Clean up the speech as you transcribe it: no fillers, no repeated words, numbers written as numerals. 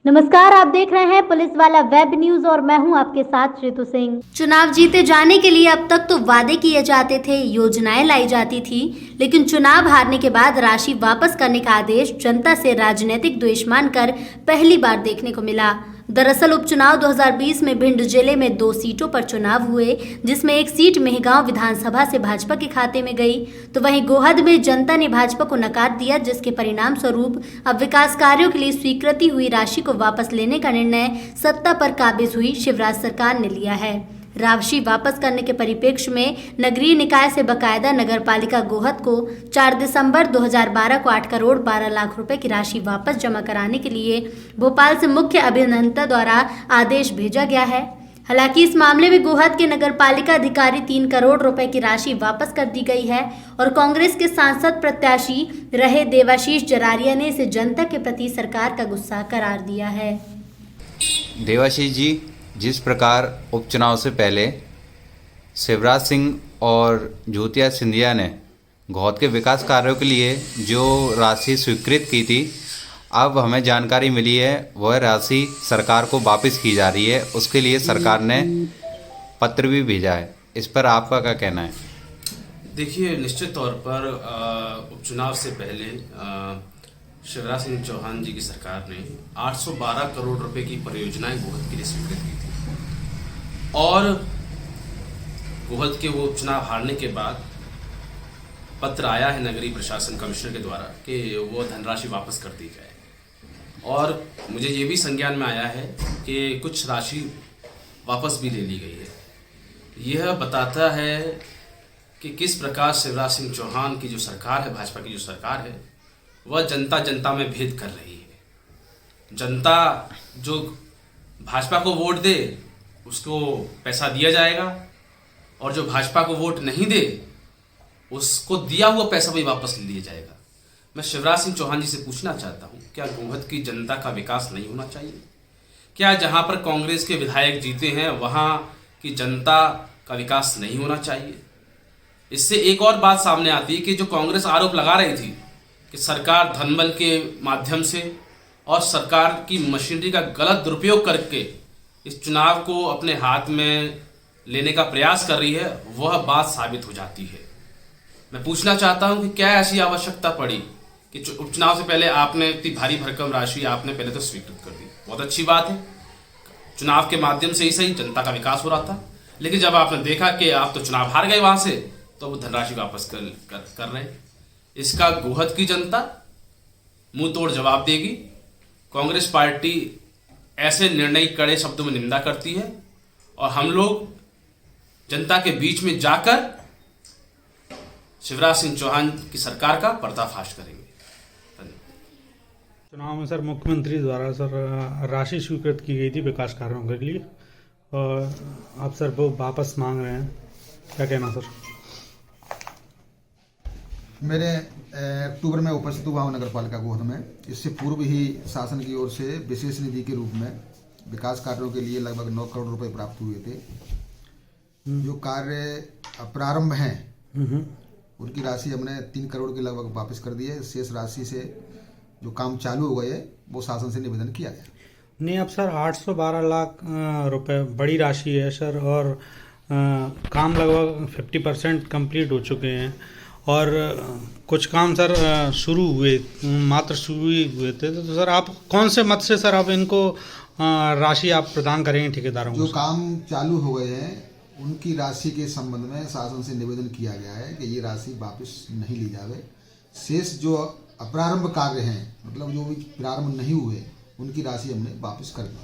नमस्कार, आप देख रहे हैं पुलिस वाला वेब न्यूज और मैं हूं आपके साथ श्रीतु सिंह। चुनाव जीते जाने के लिए अब तक तो वादे किए जाते थे, योजनाएं लाई जाती थी, लेकिन चुनाव हारने के बाद राशि वापस करने का आदेश जनता से राजनीतिक द्वेष मानकर पहली बार देखने को मिला। दरअसल उपचुनाव 2020 में भिंड जिले में 2 सीटों पर चुनाव हुए, जिसमें एक सीट मेहगांव विधानसभा से भाजपा के खाते में गई, तो वहीं गोहद में जनता ने भाजपा को नकार दिया, जिसके परिणाम स्वरूप अब विकास कार्यों के लिए स्वीकृति हुई राशि को वापस लेने का निर्णय सत्ता पर काबिज हुई शिवराज सरकार ने लिया है। राशि वापस करने के परिप्रेक्ष्य में नगरीय निकाय से बकायदा नगरपालिका गोहद को 4 दिसंबर 2012 को 8 करोड़ 12 लाख रुपए की राशि वापस जमा कराने के लिए भोपाल से मुख्य अभियंता द्वारा आदेश भेजा गया है। हालांकि इस मामले में गोहद के नगरपालिका अधिकारी 3 करोड़ रुपए की राशि वापस कर दी गई है और कांग्रेस के सांसद प्रत्याशी रहे देवाशीष जरारिया ने इसे जनता के प्रति सरकार का गुस्सा करार दिया है। देवाशीष जी, जिस प्रकार उपचुनाव से पहले शिवराज सिंह और ज्योतिया सिंधिया ने गोहद के विकास कार्यों के लिए जो राशि स्वीकृत की थी, अब हमें जानकारी मिली है वह राशि सरकार को वापस की जा रही है। उसके लिए सरकार ने पत्र भी भेजा है। इस पर आपका क्या कहना है? देखिए, निश्चित तौर पर उपचुनाव से पहले शिवराज सिंह चौहान जी की सरकार ने 812 करोड़ रुपए की परियोजनाएं गोहद के लिए स्वीकृत की थी और गोहद के वो उपचुनाव हारने के बाद पत्र आया है नगरीय प्रशासन कमिश्नर के द्वारा कि वो धनराशि वापस कर दी जाए और मुझे ये भी संज्ञान में आया है कि कुछ राशि वापस भी ले ली गई है। यह बताता है कि किस प्रकार शिवराज सिंह चौहान की जो सरकार है, भाजपा की जो सरकार है, वह जनता जनता में भेद कर रही है। जनता जो भाजपा को वोट दे उसको पैसा दिया जाएगा और जो भाजपा को वोट नहीं दे उसको दिया हुआ पैसा भी वापस ले लिया जाएगा। मैं शिवराज सिंह चौहान जी से पूछना चाहता हूं, क्या गोहद की जनता का विकास नहीं होना चाहिए? क्या जहां पर कांग्रेस के विधायक जीते हैं वहां की जनता का विकास नहीं होना चाहिए? इससे एक और बात सामने आती है कि जो कांग्रेस आरोप लगा रही थी कि सरकार धनबल के माध्यम से और सरकार की मशीनरी का गलत दुरुपयोग करके इस चुनाव को अपने हाथ में लेने का प्रयास कर रही है, वह बात साबित हो जाती है। मैं पूछना चाहता हूं कि क्या ऐसी आवश्यकता पड़ी कि उपचुनाव से पहले आपने इतनी भारी भरकम राशि आपने पहले तो स्वीकृत कर दी। बहुत अच्छी बात है, चुनाव के माध्यम से ही सही जनता का विकास हो रहा था, लेकिन जब आपने देखा कि आप तो चुनाव हार गए वहां से, तो वो धनराशि वापस कर रहे हैं। इसका गोहद की जनता मुंह तोड़ जवाब देगी। कांग्रेस पार्टी ऐसे निर्णय कड़े शब्दों में निंदा करती है और हम लोग जनता के बीच में जाकर शिवराज सिंह चौहान की सरकार का पर्दाफाश करेंगे। चुनाव में सर मुख्यमंत्री द्वारा सर राशि स्वीकृत की गई थी विकास कार्यों के लिए और आप सर वो वापस मांग रहे हैं, क्या कहना सर? मेरे अक्टूबर में उपस्थित हुआ हूँ नगर पालिका गोहद में। इससे पूर्व ही शासन की ओर से विशेष निधि के रूप में विकास कार्यों के लिए लगभग 9 करोड़ रुपए प्राप्त हुए थे। जो कार्य प्रारंभ हैं उनकी राशि हमने 3 करोड़ के लगभग वापस कर दी है। शेष राशि से जो काम चालू हो गए वो शासन से निवेदन किया गया। नहीं, अब सर 812 लाख रुपए बड़ी राशि है सर और काम लगभग 50% कंप्लीट हो चुके हैं और कुछ काम सर शुरू हुए, मात्र शुरू ही हुए थे। तो सर आप कौन से मत से सर अब इनको राशि आप प्रदान करेंगे ठेकेदारों को? जो काम चालू हो गए हैं उनकी राशि के संबंध में शासन से निवेदन किया गया है कि ये राशि वापस नहीं ली जावे। शेष जो अप्रारंभ कार्य हैं, मतलब जो भी प्रारंभ नहीं हुए, उनकी राशि हमने वापस कर दी।